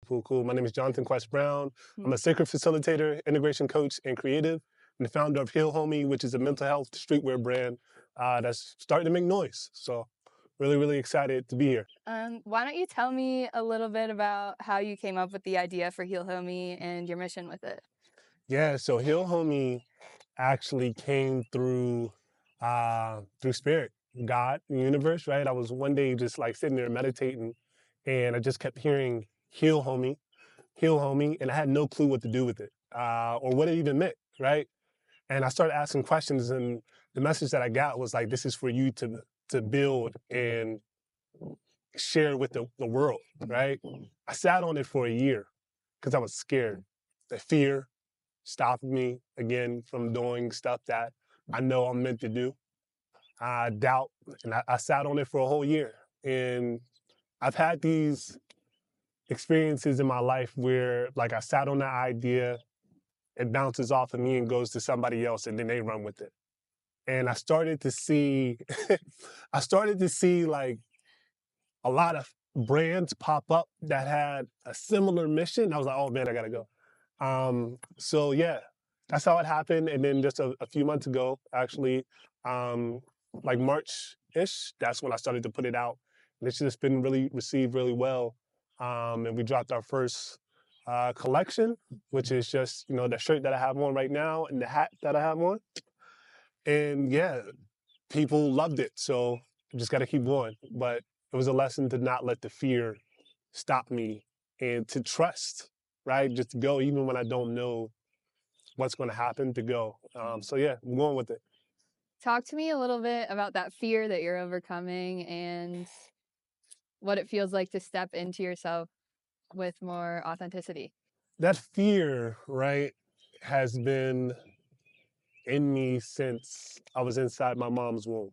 Cool. My name is Jonathan Quest Brown. I'm a sacred facilitator, integration coach, and creative, and the founder of Heal Homie, which is a mental health streetwear brand that's starting to make noise. So really excited to be here. Why don't you tell me a little bit about how you came up with the idea for Heal Homie and your mission with it? Yeah, so Heal Homie actually came through spirit, God, the universe, right? I was one day just like sitting there meditating, and I just kept hearing heal homie, and I had no clue what to do with it or what it even meant, right? And I started asking questions, and the message that I got was like, this is for you to build and share with the world, right? I sat on it for a year because I was scared. The fear stopped me again from doing stuff that I know I'm meant to do. I doubt, and I sat on it for a whole year. And I've had these experiences in my life where like I sat on that idea, it bounces off of me and goes to somebody else, and then they run with it. And I started to see, I started to see like a lot of brands pop up that had a similar mission. I was like, oh man, I gotta go. So yeah, that's how it happened. And then just a few months ago, actually, like March-ish, that's when I started to put it out. And it's just been really received really well. And we dropped our first collection, which is just, you know, the shirt that I have on right now and the hat that I have on. And yeah, people loved it. So just got to keep going. But it was a lesson to not let the fear stop me and to trust, right? Just to go, even when I don't know what's going to happen, to go. So yeah, I'm going with it. Talk to me a little bit about that fear that you're overcoming and what it feels like to step into yourself with more authenticity. That fear, right, has been in me since I was inside my mom's womb.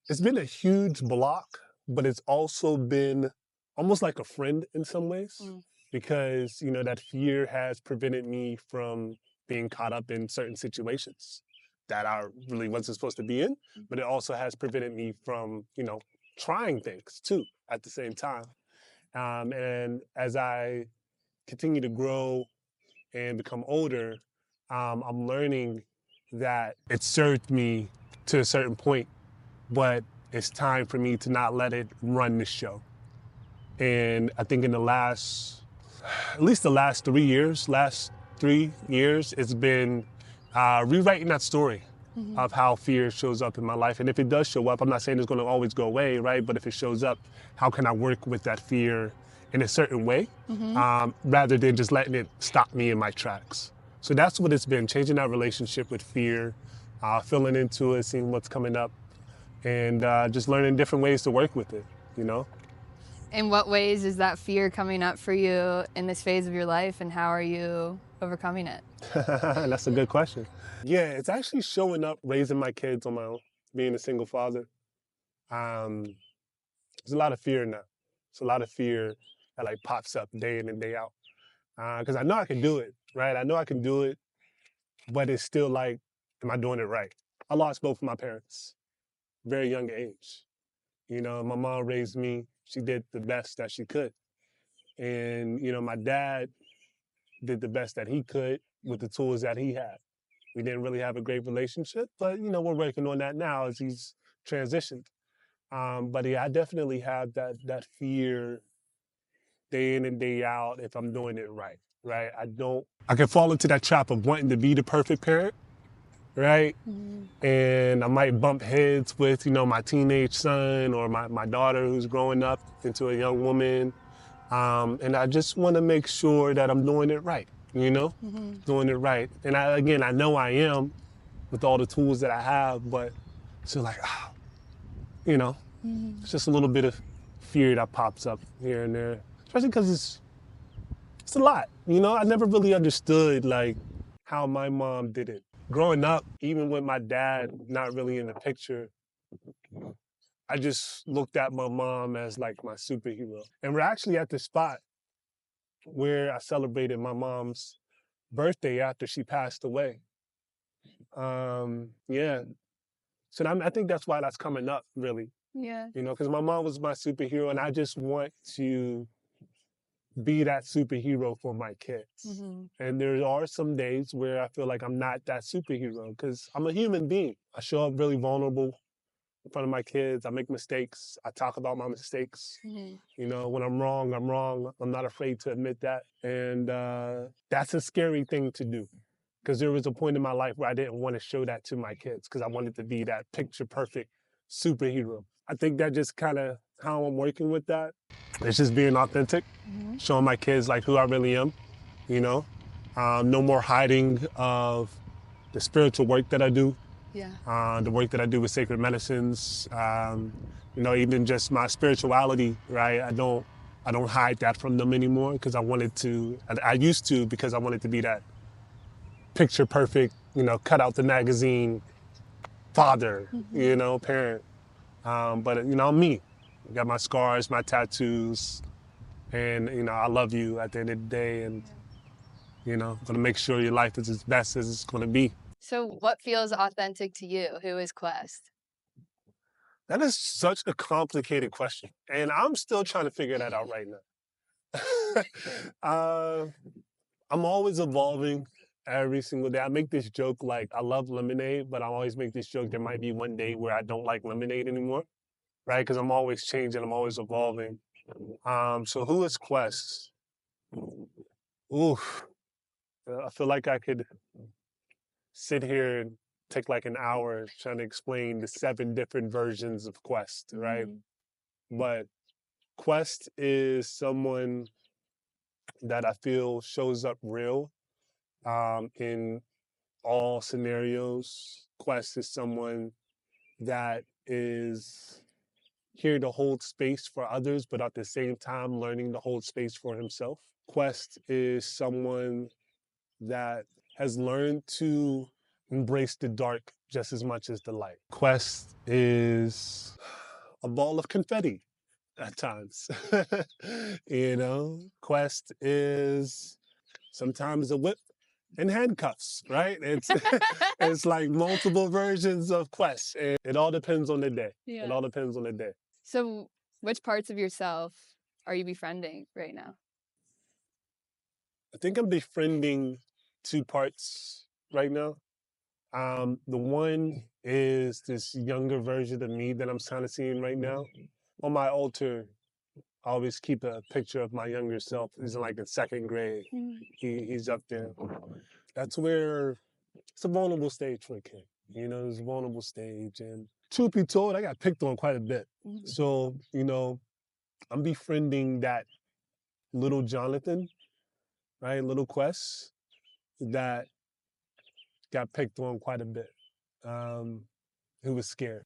It's been a huge block, but it's also been almost like a friend in some ways because, you know, that fear has prevented me from being caught up in certain situations that I really wasn't supposed to be in, but it also has prevented me from, you know, trying things too at the same time. And as I continue to grow and become older, I'm learning that it served me to a certain point, but it's time for me to not let it run the show. And I think in the at least the last 3 years, it's been rewriting that story of how fear shows up in my life. And if it does show up, I'm not saying it's going to always go away, right? But if it shows up, how can I work with that fear in a certain way rather than just letting it stop me in my tracks? So that's what it's been, changing that relationship with fear, feeling into it, seeing what's coming up, and just learning different ways to work with it, you know? In what ways is that fear coming up for you in this phase of your life, and how are you overcoming it? That's a good question. Yeah, it's actually showing up raising my kids on my own, being a single father. Um, there's a lot of fear now. It's a lot of fear that like pops up day in and day out. Because I know I can do it, right? I know I can do it, but it's still like, am I doing it right? I lost both of my parents, very young age. You know, my mom raised me. She did the best that she could. And, you know, my dad did the best that he could with the tools that he had. We didn't really have a great relationship, but, you know, we're working on that now as he's transitioned. But yeah, I definitely have that fear day in and day out if I'm doing it right, right? I can fall into that trap of wanting to be the perfect parent, right? And I might bump heads with, you know, my teenage son or my daughter who's growing up into a young woman. And I just want to make sure that I'm doing it right, you know, doing it right. And I know I am with all the tools that I have, but it's just like, you know, it's just a little bit of fear that pops up here and there, especially because it's a lot, you know. I never really understood like how my mom did it. Growing up, even with my dad not really in the picture, I just looked at my mom as like my superhero. And we're actually at the spot where I celebrated my mom's birthday after she passed away. Yeah. So I think that's why that's coming up, really. Yeah. You know, because my mom was my superhero, and I just want to be that superhero for my kids. Mhm. And there are some days where I feel like I'm not that superhero because I'm a human being. I show up really vulnerable in front of my kids. I make mistakes. I talk about my mistakes. Mhm. You know, when I'm wrong, I'm wrong. I'm not afraid to admit that. And that's a scary thing to do because there was a point in my life where I didn't want to show that to my kids because I wanted to be that picture perfect superhero. I think that just kind of how I'm working with that. It's just being authentic, Mhm. showing my kids like who I really am, you know. No more hiding of the spiritual work that I do, Yeah. the work that I do with sacred medicines, you know, even just my spirituality, right? I don't hide that from them anymore because I wanted to, I used to because I wanted to be that picture perfect, you know, cut out the magazine father, Mhm. you know, parent. But, you know, I'm me. I got my scars, my tattoos, and, you know, I love you at the end of the day. And, you know, I'm going to make sure your life is as best as it's going to be. So what feels authentic to you? Who is Quest? That is such a complicated question. And I'm still trying to figure that out right now. uh, I'm always evolving every single day. I make this joke like I love lemonade, but I always make this joke there might be one day where I don't like lemonade anymore, right? Because I'm always changing, I'm always evolving. So who is Quest? Oof. I feel like I could sit here and take like an hour trying to explain the 7 different versions of Quest, right? Mhm. But Quest is someone that I feel shows up real in all scenarios. Quest is someone that is here to hold space for others, but at the same time learning to hold space for himself. Quest is someone that has learned to embrace the dark just as much as the light. Quest is a ball of confetti at times. You know, Quest is sometimes a whip and handcuffs, right? It's it's like multiple versions of Quest. And it all depends on the day. It Yeah. all depends on the day. So which parts of yourself are you befriending right now? I think I'm befriending 2 parts right now. The one is this younger version of me that I'm kind of seeing right now. On my altar, I always keep a picture of my younger self. He's in like in 2nd grade. Mm. He's up there. That's where it's a vulnerable stage for a kid. You know, it's a vulnerable stage. And truth be told, I got picked on quite a bit. Mhm. So, you know, I'm befriending that little Jonathan, right? Little Quest that got picked on quite a bit. Who was scared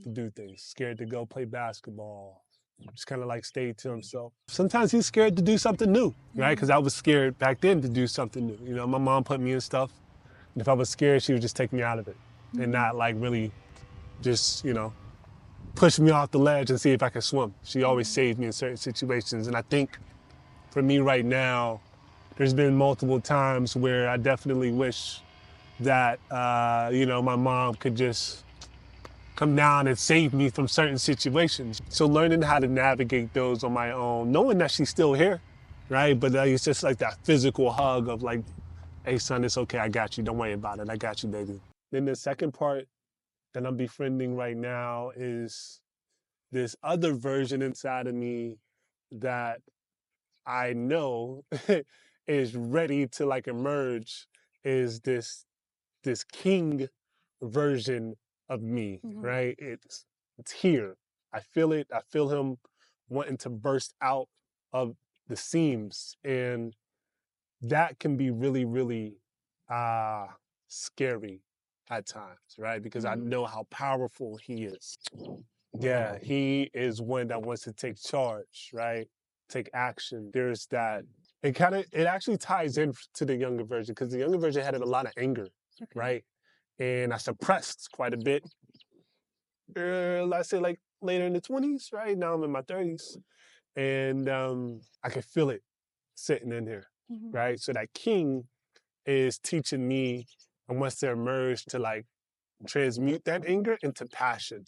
to do things, scared to go play basketball, just kind of like stayed to himself. Sometimes he's scared to do something new, right? Because I was scared back then to do something new. You know, my mom put me in stuff, and if I was scared, she would just take me out of it and not like really just, you know, push me off the ledge and see if I could swim. She always saved me in certain situations. And I think for me right now, there's been multiple times where I definitely wish that, you know, my mom could just come down and save me from certain situations. So learning how to navigate those on my own, knowing that she's still here, right? But it's just like that physical hug of like, hey son, it's okay, I got you. Don't worry about it. I got you, baby. Then the second part that I'm befriending right now is this other version inside of me that I know is ready to like emerge, is this king version of me, Mhm. right? It's here. I feel it. I feel him wanting to burst out of the seams. And that can be really, really uh scary at times, right? Because I Mhm. know how powerful he is. Yeah, he is one that wants to take charge, right? Take action. There's that. It actually ties in to the younger version because the younger version had a lot of anger, Okay. right? And I suppressed quite a bit. Let's say like later in the 20s, right? Now I'm in my 30s. And I can feel it sitting in here, Mhm. right? So that king is teaching me and wants to emerge to like transmute that anger into passion,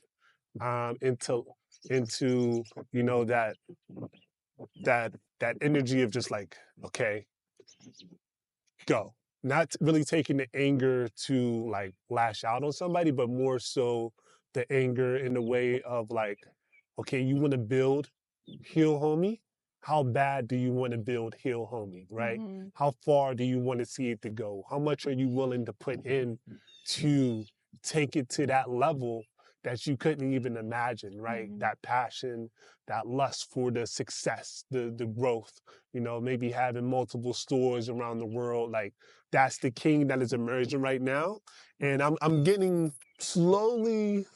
into you know that that energy of just like, okay, go. Not really taking the anger to like lash out on somebody, but more so the anger in the way of like, okay, you want to build, heal homie. How bad do you want to build heal homie, right? Mm-hmm. How far do you want to see it to go? How much are you willing to put in to take it to that level that you couldn't even imagine, right? Mm-hmm. That passion, that lust for the success, the growth, maybe having multiple stores around the world. Like that's the king that is emerging right now. And I'm getting slowly,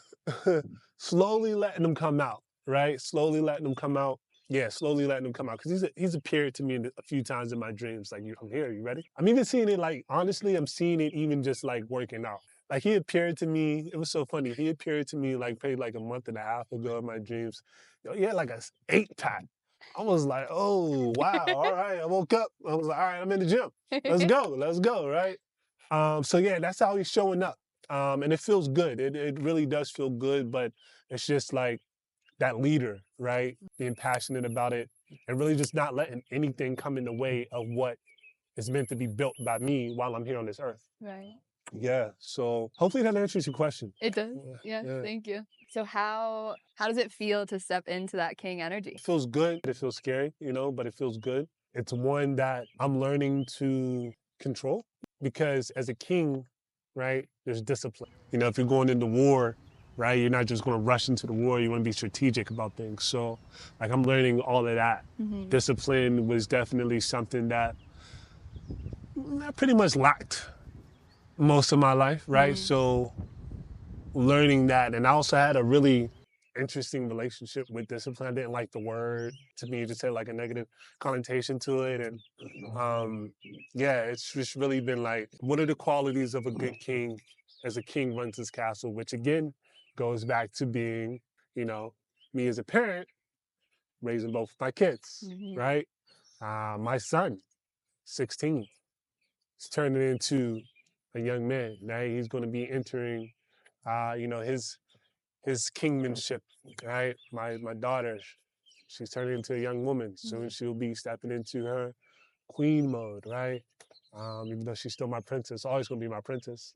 slowly letting them come out, right? Slowly letting them come out. Yeah, slowly letting him come out because he's appeared to me a few times in my dreams. Like, I'm here. You ready? I'm even seeing it. Like, honestly, I'm seeing it even just like working out. Like he appeared to me. It was so funny. He appeared to me like probably like a month and a half ago in my dreams. He had like a 8-pack. I was like, oh wow, all right. I woke up. I was like, all right, I'm in the gym. Let's go, right? So yeah, that's how he's showing up. And it feels good. It really does feel good, but it's just like that leader, right? Being passionate about it and really just not letting anything come in the way of what is meant to be built by me while I'm here on this earth. Right. Yeah. So hopefully that answers your question. It does. Yes, Yeah. thank you. So how does it feel to step into that king energy? It feels good. It feels scary, but it feels good. It's one that I'm learning to control because as a king, right, there's discipline. If you're going into war, right, you're not just going to rush into the war. You want to be strategic about things. So, like, I'm learning all of that. Mm-hmm. Discipline was definitely something that I pretty much lacked most of my life, right? Mm-hmm. So, learning that, and I also had a really interesting relationship with discipline. I didn't like the word. To me, it just had like a negative connotation to it. And yeah, it's just really been like, what are the qualities of a good king as a king runs his castle, which again goes back to being, me as a parent, raising both of my kids, Mm-hmm. right? My son, 16, is turning into a young man. Now he's going to be entering, his kingmanship, right? My daughter, she's turning into a young woman. Soon she'll be stepping into her queen mode, right? Even though she's still my princess, always gonna be my princess,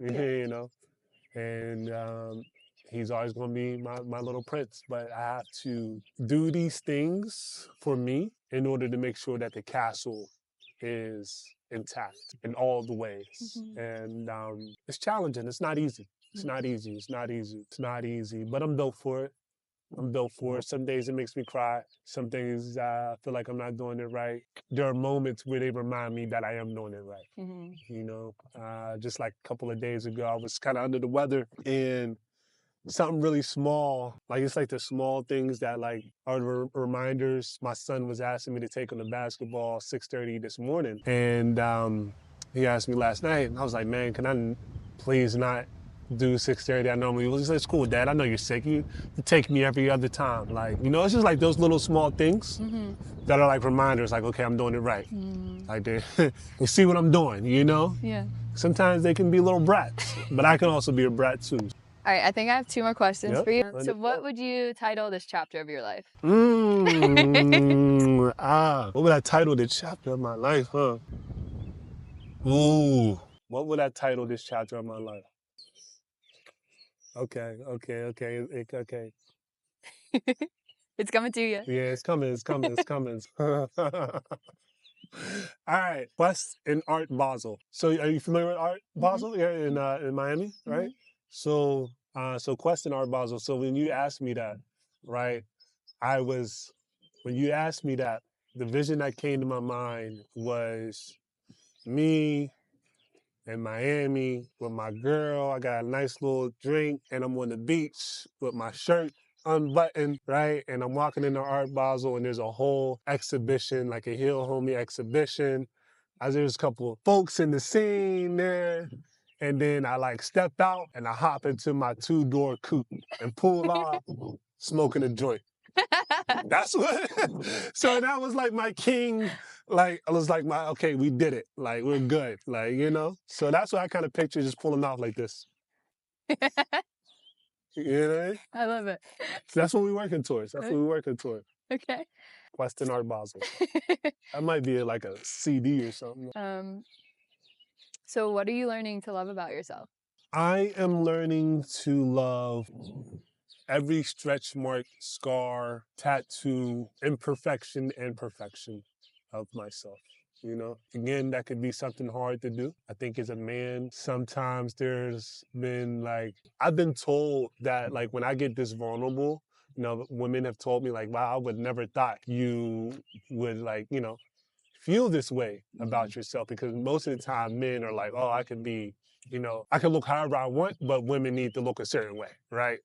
And he's always gonna be my little prince. But I have to do these things for me in order to make sure that the castle is intact in all the ways. Mm-hmm. And it's challenging. It's not easy. It's not easy. It's not easy. It's not easy. But I'm built for it. I'm built for it. Some days it makes me cry. Some days I feel like I'm not doing it right. There are moments where they remind me that I am doing it right. Mm-hmm. Just like a couple of days ago, I was kind of under the weather and something really small, like it's like the small things that like are the reminders. My son was asking me to take him to basketball 6:30 this morning, and he asked me last night, and I was like, man, can I please not do 6:30? I normally will. He said, it's cool, Dad. I know you're sick. You take me every other time. Like, it's just like those little small things that are like reminders. Like, okay, I'm doing it right. Like, you see what I'm doing. Yeah. Sometimes they can be little brats, but I can also be a brat too. All right, I think I have 2 more questions Yep. for you. So what would you title this chapter of your life? What would I title the chapter of my life, huh? Ooh, what would I title this chapter of my life? Okay. It's coming to you. Yeah, it's coming. All right, Quest in Art Basel. So are you familiar with Art Basel here in Miami, right? So Quest in Art Basel. So when you asked me that, right, when you asked me that, the vision that came to my mind was me in Miami with my girl. I got a nice little drink and I'm on the beach with my shirt unbuttoned, right? And I'm walking into Art Basel and there's a whole exhibition, like a Hill Homie exhibition. There's a couple of folks in the scene there. And then I like step out and I hop into my 2-door coupe and pull off smoking a joint. That's what. So that was like my king. Like I was like okay, we did it. Like we're good. Like So that's what I kind of picture, just pulling off like this. You know what I mean? I love it. So that's what we're working towards. Okay. Quest in Art Basel. That might be like a CD or something. So what are you learning to love about yourself? I am learning to love every stretch mark, scar, tattoo, imperfection, and perfection of myself. You know, again, that could be something hard to do. I think as a man, sometimes there's been like, I've been told that like when I get this vulnerable, you know, women have told me like, wow, I would never thought you would like, you know, feel this way about yourself, because most of the time men are like, oh, I can be, you know, I can look however I want, but women need to look a certain way, right?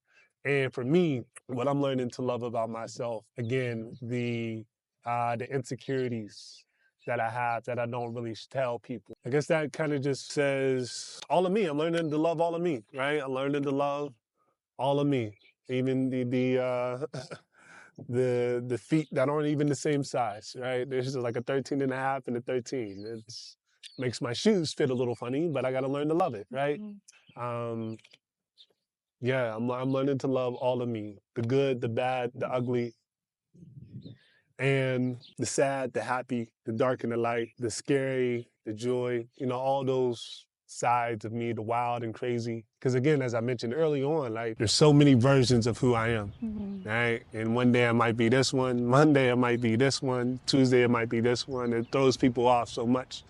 And for me, what I'm learning to love about myself, again, the insecurities that I have that I don't really tell people. I guess that kind of just says all of me. I'm learning to love all of me, right? I'm learning to love all of me, even the feet that aren't even the same size, right? There's like a 13 and a half and a 13. It's makes my shoes fit a little funny, but I got to learn to love it, right? Um, yeah, I'm learning to love all of me, the good, the bad, the ugly, and the sad, the happy, the dark and the light, the scary, the joy, you know, all those sides of me, the wild and crazy. Because again, as I mentioned early on, like there's so many versions of who I am, right? And one day I might be this one, Monday I might be this one, Tuesday it might be this one. It throws people off so much.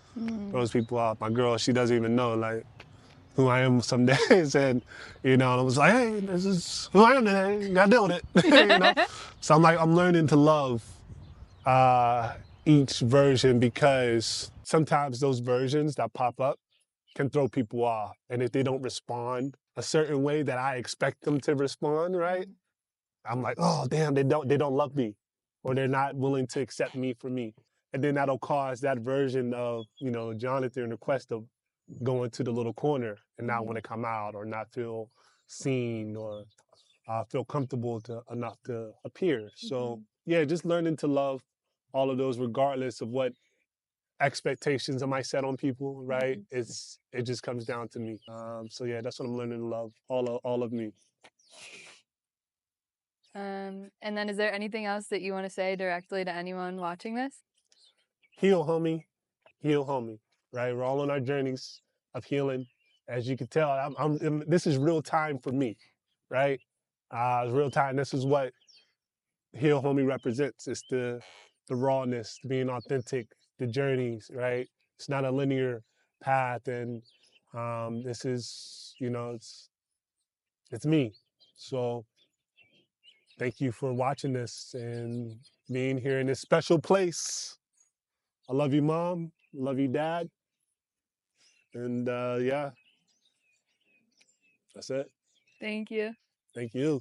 Throws people off. My girl, she doesn't even know like who I am some days, and you know, I was like, hey, this is who I am today. Got to deal with it, you know. So I'm learning to love each version, because sometimes those versions that pop up can throw people off. And if they don't respond a certain way that I expect them to respond, right? I'm like, oh damn, they don't love me, or they're not willing to accept me for me. And then that'll cause that version of, you know, Jonathan or Quest to go into the little corner and not want to come out, or not feel seen, or feel comfortable enough to appear. So yeah, just learning to love all of those, regardless of what expectations I might set on people. Right? It just comes down to me. So yeah, that's what I'm learning to love, all of me. And then is there anything else that you want to say directly to anyone watching this? Heal, homie. Heal, homie. Right? We're all on our journeys of healing. As you can tell, this is real time for me. Right? Real time. This is what Heal Homie represents. It's the rawness, being authentic, the journeys, right? It's not a linear path, and this is, you know, it's me. So thank you for watching this and being here in this special place. I love you, Mom. I love you, Dad. And yeah, that's it. Thank you. Thank you.